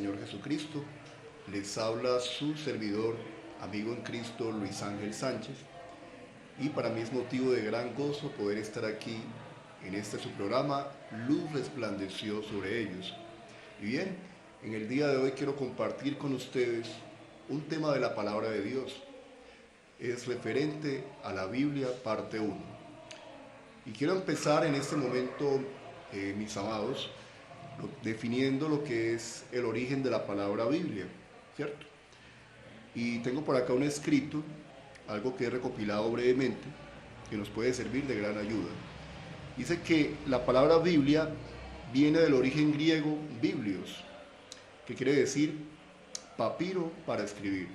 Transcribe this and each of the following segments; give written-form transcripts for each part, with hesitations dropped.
Señor Jesucristo. Les habla su servidor, amigo en Cristo, Luis Ángel Sánchez. Y para mí es motivo de gran gozo poder estar aquí en este su programa, Luz resplandeció sobre ellos. Y bien, en el día de hoy quiero compartir con ustedes un tema de la palabra de Dios. Es referente a la Biblia, parte 1. Y quiero empezar en este momento, mis amados, definiendo lo que es el origen de la palabra Biblia, ¿cierto? Y tengo por acá un escrito, algo que he recopilado brevemente, que nos puede servir de gran ayuda. Dice que la palabra Biblia viene del origen griego biblios, que quiere decir papiro para escribir.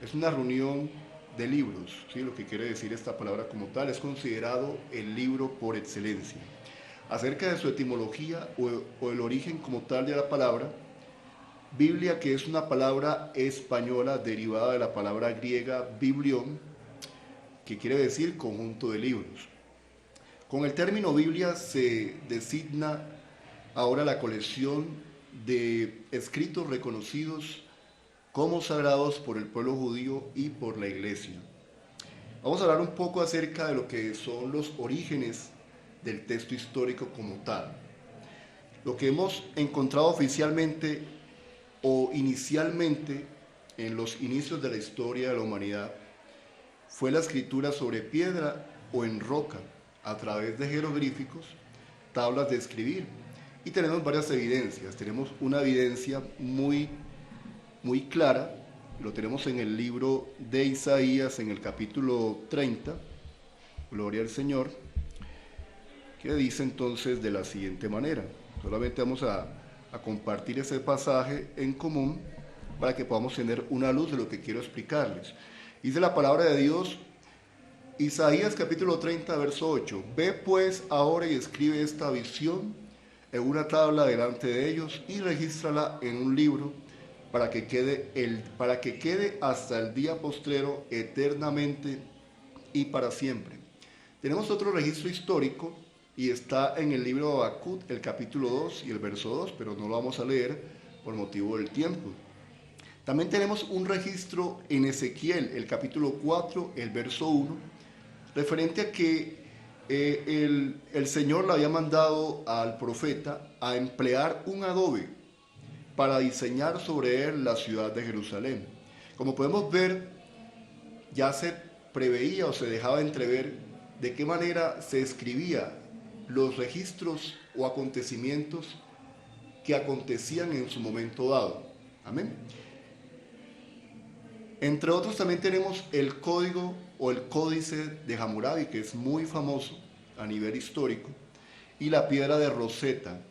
Es una reunión de libros, ¿sí? Lo que quiere decir esta palabra como tal, es considerado el libro por excelencia. Acerca de su etimología o el origen como tal de la palabra, Biblia, que es una palabra española derivada de la palabra griega biblión, que quiere decir conjunto de libros. Con el término Biblia se designa ahora la colección de escritos reconocidos como sagrados por el pueblo judío y por la iglesia. Vamos a hablar un poco acerca de lo que son los orígenes del texto histórico como tal. Lo que hemos encontrado oficialmente o inicialmente en los inicios de la historia de la humanidad fue la escritura sobre piedra o en roca a través de jeroglíficos, tablas de escribir, y tenemos varias evidencias. Tenemos una evidencia muy clara, lo tenemos en el libro de Isaías en el capítulo 30, gloria al Señor, que dice entonces de la siguiente manera. Solamente vamos a compartir ese pasaje en común para que podamos tener una luz de lo que quiero explicarles. Dice la palabra de Dios, Isaías capítulo 30, verso 8. Ve pues ahora y escribe esta visión en una tabla delante de ellos y regístrala en un libro para que quede hasta el día postrero eternamente y para siempre. Tenemos otro registro histórico y está en el libro de Habacuc, el capítulo 2 y el verso 2, pero no lo vamos a leer por motivo del tiempo. También tenemos un registro en Ezequiel, el capítulo 4, el verso 1, referente a que el Señor le había mandado al profeta a emplear un adobe para diseñar sobre él la ciudad de Jerusalén. Como podemos ver, ya se preveía o se dejaba entrever de qué manera se escribía los registros o acontecimientos que acontecían en su momento dado. Amén. Entre otros también tenemos el código o el códice de Hammurabi, que es muy famoso a nivel histórico, y la piedra de Rosetta,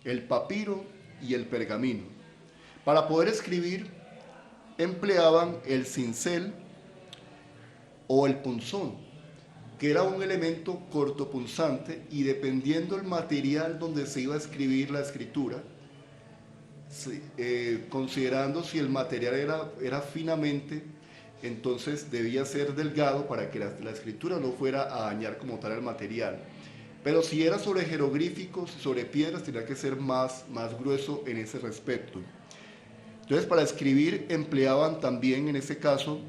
el papiro y el pergamino. Para poder escribir empleaban el cincel o el punzón, que era un elemento cortopunzante, y dependiendo del material donde se iba a escribir la escritura, considerando si el material era finamente, entonces debía ser delgado para que la escritura no fuera a dañar como tal el material. Pero si era sobre jeroglíficos, sobre piedras, tenía que ser más grueso en ese respecto. Entonces, para escribir empleaban también, en ese caso,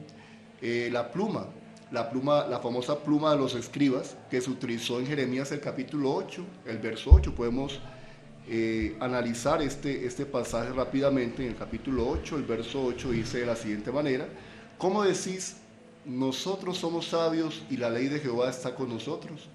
la famosa pluma de los escribas, que se utilizó en Jeremías el capítulo 8, el verso 8. Podemos analizar este pasaje rápidamente. En el capítulo 8, el verso 8 dice de la siguiente manera: ¿cómo decís, nosotros somos sabios y la ley de Jehová está con nosotros?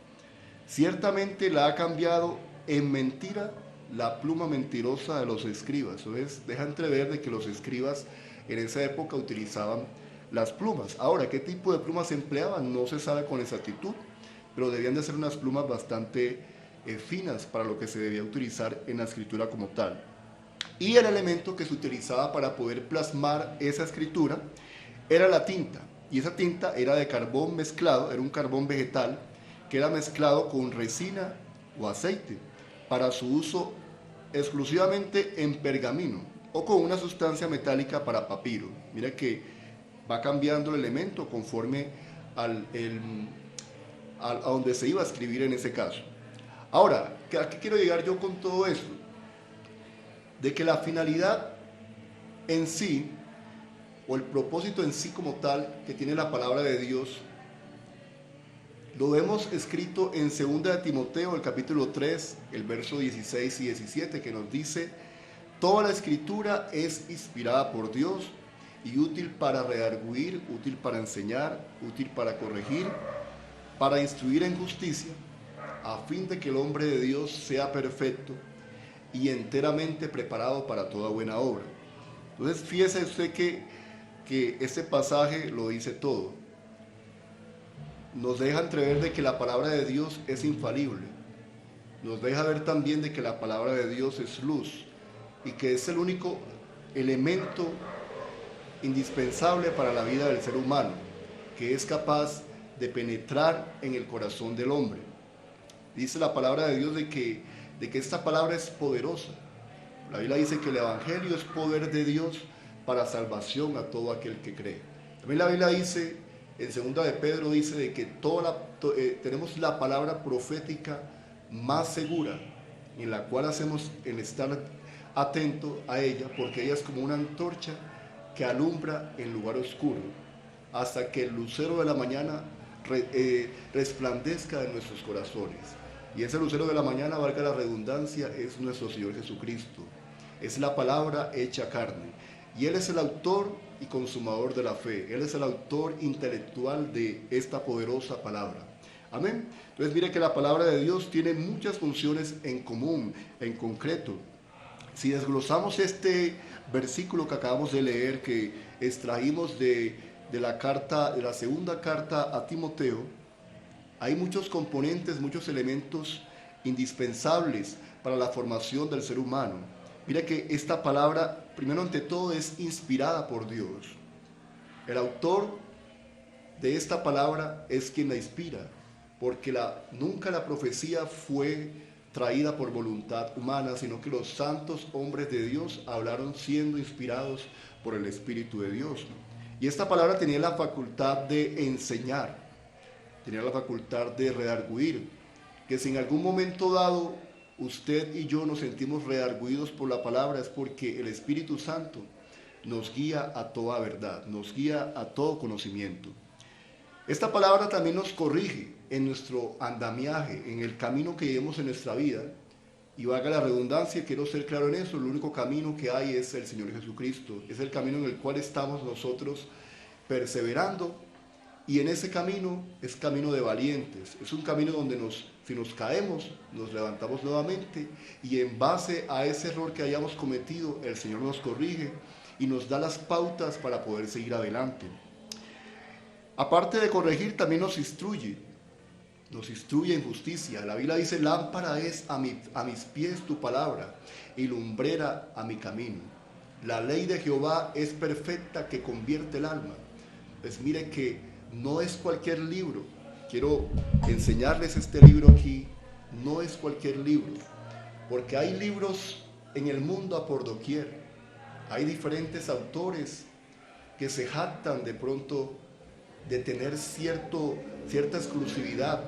Ciertamente la ha cambiado en mentira la pluma mentirosa de los escribas. Entonces deja entrever de que los escribas en esa época utilizaban las plumas. Ahora, ¿qué tipo de plumas se empleaban? No se sabe con exactitud, pero debían de ser unas plumas bastante finas para lo que se debía utilizar en la escritura como tal. Y el elemento que se utilizaba para poder plasmar esa escritura era la tinta, y esa tinta era de carbón mezclado, era un carbón vegetal que era mezclado con resina o aceite para su uso exclusivamente en pergamino o con una sustancia metálica para papiro. Mira que va cambiando el elemento conforme a donde se iba a escribir en ese caso. Ahora, ¿a qué quiero llegar yo con todo esto? de que la finalidad en sí, o el propósito en sí como tal, que tiene la palabra de Dios, lo vemos escrito en 2 de Timoteo, el capítulo 3, el verso 16 y 17, que nos dice: toda la escritura es inspirada por Dios y útil para redarguir, útil para enseñar, útil para corregir, para instruir en justicia, a fin de que el hombre de Dios sea perfecto y enteramente preparado para toda buena obra. Entonces, fíjese usted que este pasaje lo dice todo. Nos deja entrever de que la palabra de Dios es infalible. Nos deja ver también de que la palabra de Dios es luz y que es el único elemento indispensable para la vida del ser humano, que es capaz de penetrar en el corazón del hombre. Dice la palabra de Dios de que esta palabra es poderosa. La Biblia dice que el Evangelio es poder de Dios para salvación a todo aquel que cree. También la Biblia dice, en 2 de Pedro dice de que tenemos la palabra profética más segura, en la cual hacemos el estar atento a ella, porque ella es como una antorcha que alumbra en lugar oscuro, hasta que el lucero de la mañana resplandezca en nuestros corazones. Y ese lucero de la mañana, valga la redundancia, es nuestro Señor Jesucristo. Es la palabra hecha carne. Y Él es el autor y consumador de la fe. Él es el autor intelectual de esta poderosa palabra. Amén. Entonces mire que la palabra de Dios tiene muchas funciones en común, en concreto. Si desglosamos este versículo que acabamos de leer, que extraímos de la segunda carta a Timoteo, hay muchos componentes, muchos elementos indispensables para la formación del ser humano. Mira que esta palabra, primero ante todo, es inspirada por Dios. El autor de esta palabra es quien la inspira, porque nunca la profecía fue traída por voluntad humana, sino que los santos hombres de Dios hablaron siendo inspirados por el Espíritu de Dios. Y esta palabra tenía la facultad de enseñar, tenía la facultad de redarguir, que si en algún momento dado usted y yo nos sentimos redarguidos por la palabra, es porque el Espíritu Santo nos guía a toda verdad, nos guía a todo conocimiento. Esta palabra también nos corrige en nuestro andamiaje, en el camino que llevamos en nuestra vida. Y valga la redundancia, quiero ser claro en eso, el único camino que hay es el Señor Jesucristo. Es el camino en el cual estamos nosotros perseverando. Y en ese camino es camino de valientes. Es un camino donde si nos caemos, nos levantamos nuevamente. Y en base a ese error que hayamos cometido, el Señor nos corrige y nos da las pautas para poder seguir adelante. Aparte de corregir, también nos instruye en justicia. La Biblia dice: lámpara es a mis pies tu palabra y lumbrera a mi camino. La ley de Jehová es perfecta, que convierte el alma. Pues mire que no es cualquier libro. Quiero enseñarles este libro aquí. No es cualquier libro, porque hay libros en el mundo a por doquier. Hay diferentes autores que se jactan de pronto de tener cierta exclusividad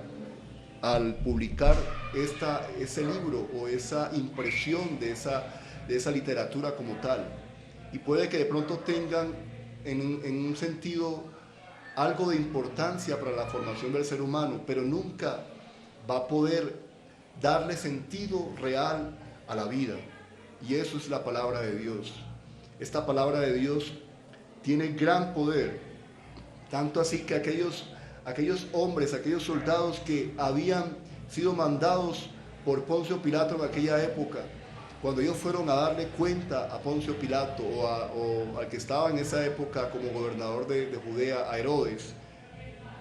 al publicar ese libro o esa impresión de esa literatura como tal. Y puede que de pronto tengan en un sentido algo de importancia para la formación del ser humano, pero nunca va a poder darle sentido real a la vida. Y eso es la palabra de Dios. Esta palabra de Dios tiene gran poder. Tanto así que aquellos hombres, aquellos soldados que habían sido mandados por Poncio Pilato en aquella época, cuando ellos fueron a darle cuenta a Poncio Pilato o al que estaba en esa época como gobernador de Judea, a Herodes,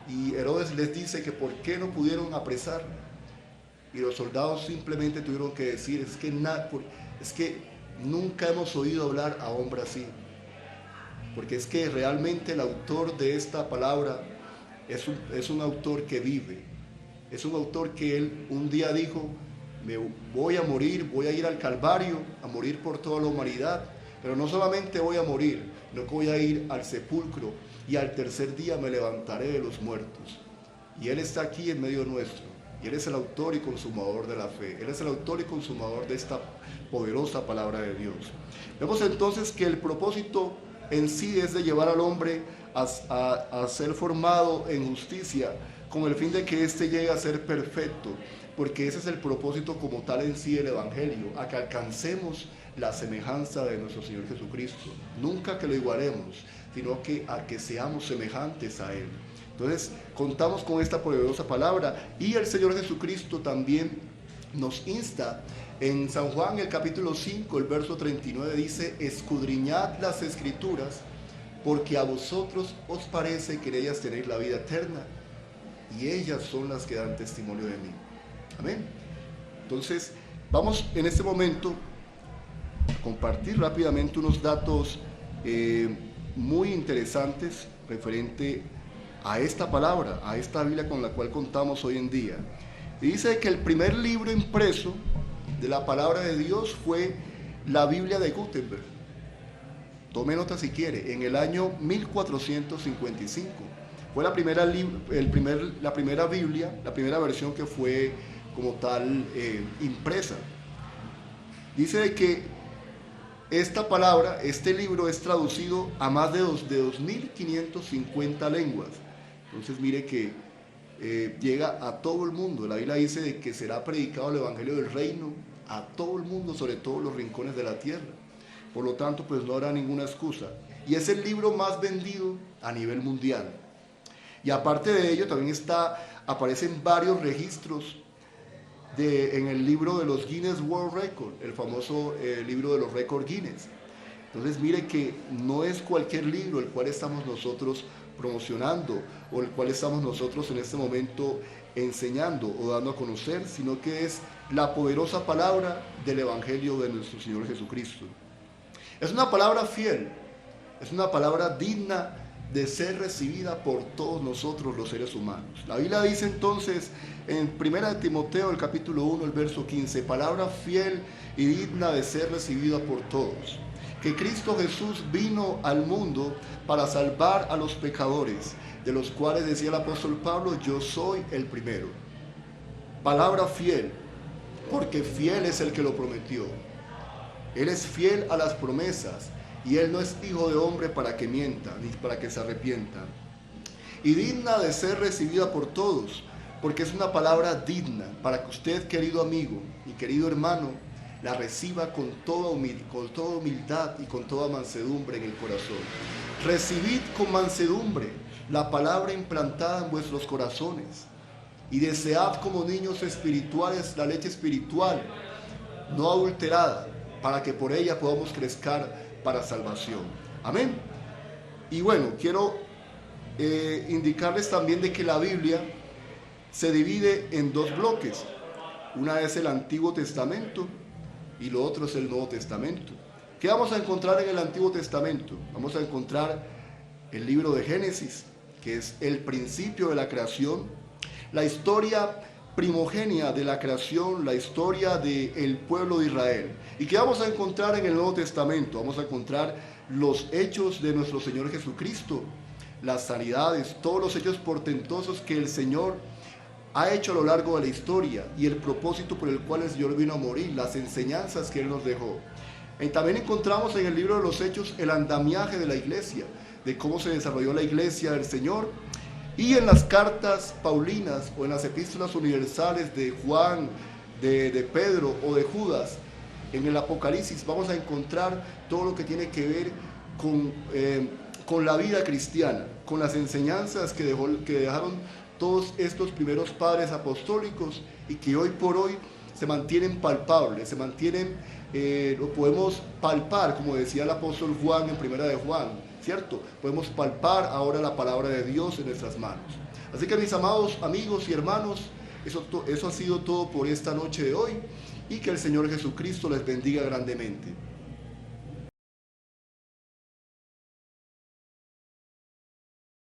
y Herodes les dice que por qué no pudieron apresar, y los soldados simplemente tuvieron que decir: es que nunca hemos oído hablar a hombre así. Porque es que realmente el autor de esta palabra es un autor que vive. Es un autor que él un día dijo: me voy a morir, voy a ir al Calvario, a morir por toda la humanidad. Pero no solamente voy a morir, sino que voy a ir al sepulcro y al tercer día me levantaré de los muertos. Y Él está aquí en medio nuestro. y Él es el autor y consumador de la fe. Él es el autor y consumador de esta poderosa palabra de Dios. Vemos entonces que el propósito en sí es de llevar al hombre a ser formado en justicia, con el fin de que éste llegue a ser perfecto, porque ese es el propósito como tal en sí del Evangelio, a que alcancemos la semejanza de nuestro Señor Jesucristo. Nunca que lo igualemos, sino que a que seamos semejantes a Él. Entonces, contamos con esta poderosa palabra, y el Señor Jesucristo también nos insta. En San Juan, el capítulo 5, el verso 39 dice: escudriñad las Escrituras, porque a vosotros os parece que en ellas tenéis la vida eterna, y ellas son las que dan testimonio de mí. Amén. Entonces, vamos en este momento a compartir rápidamente unos datos muy interesantes referente a esta palabra, a esta Biblia con la cual contamos hoy en día. Y dice que el primer libro impreso de la palabra de Dios fue la Biblia de Gutenberg. Tome nota si quiere, en el año 1455. Fue la primera Biblia, la primera versión que fue como tal impresa. Dice que esta palabra, este libro es traducido a más de 2.550 lenguas. Entonces mire que llega a todo el mundo. La Biblia dice de que será predicado el Evangelio del Reino a todo el mundo, sobre todos los rincones de la tierra. Por lo tanto, pues no habrá ninguna excusa. Y es el libro más vendido a nivel mundial. Y aparte de ello, también aparecen varios registros en el libro de los Guinness World Record, el famoso libro de los récords Guinness. Entonces mire que no es cualquier libro el cual estamos nosotros promocionando, o el cual estamos nosotros en este momento enseñando o dando a conocer, sino que es la poderosa palabra del Evangelio de nuestro Señor Jesucristo. Es una palabra fiel, es una palabra digna de ser recibida por todos nosotros los seres humanos. La Biblia dice entonces en 1 Timoteo, el capítulo 1, el verso 15, palabra fiel y digna de ser recibida por todos, que Cristo Jesús vino al mundo para salvar a los pecadores, de los cuales decía el apóstol Pablo: yo soy el primero. Palabra fiel, porque fiel es el que lo prometió. Él es fiel a las promesas, y Él no es hijo de hombre para que mienta, ni para que se arrepienta. Y digna de ser recibida por todos, porque es una palabra digna para que usted, querido amigo y querido hermano, la reciba con toda humildad y con toda mansedumbre en el corazón. Recibid con mansedumbre la palabra implantada en vuestros corazones, y desead como niños espirituales la leche espiritual, no adulterada, para que por ella podamos crecer para salvación. Amén. Y bueno, quiero indicarles también de que la Biblia se divide en dos bloques. Una es el Antiguo Testamento y lo otro es el Nuevo Testamento. ¿Qué vamos a encontrar en el Antiguo Testamento? Vamos a encontrar el libro de Génesis, que es el principio de la creación, la historia primogénea de la creación, la historia del pueblo de Israel. ¿Y qué vamos a encontrar en el Nuevo Testamento? Vamos a encontrar los hechos de nuestro Señor Jesucristo, las sanidades, todos los hechos portentosos que el Señor ha hecho a lo largo de la historia, y el propósito por el cual el Señor vino a morir, las enseñanzas que Él nos dejó. Y también encontramos en el libro de los Hechos el andamiaje de la iglesia, de cómo se desarrolló la iglesia del Señor. Y en las cartas paulinas o en las epístolas universales de Juan, de Pedro o de Judas, en el Apocalipsis vamos a encontrar todo lo que tiene que ver con la vida cristiana, con las enseñanzas que dejaron todos estos primeros padres apostólicos, y que hoy por hoy se mantienen palpables, lo podemos palpar, como decía el apóstol Juan en Primera de Juan, ¿cierto? Podemos palpar ahora la palabra de Dios en nuestras manos. Así que, mis amados amigos y hermanos, eso ha sido todo por esta noche de hoy, y que el Señor Jesucristo les bendiga grandemente.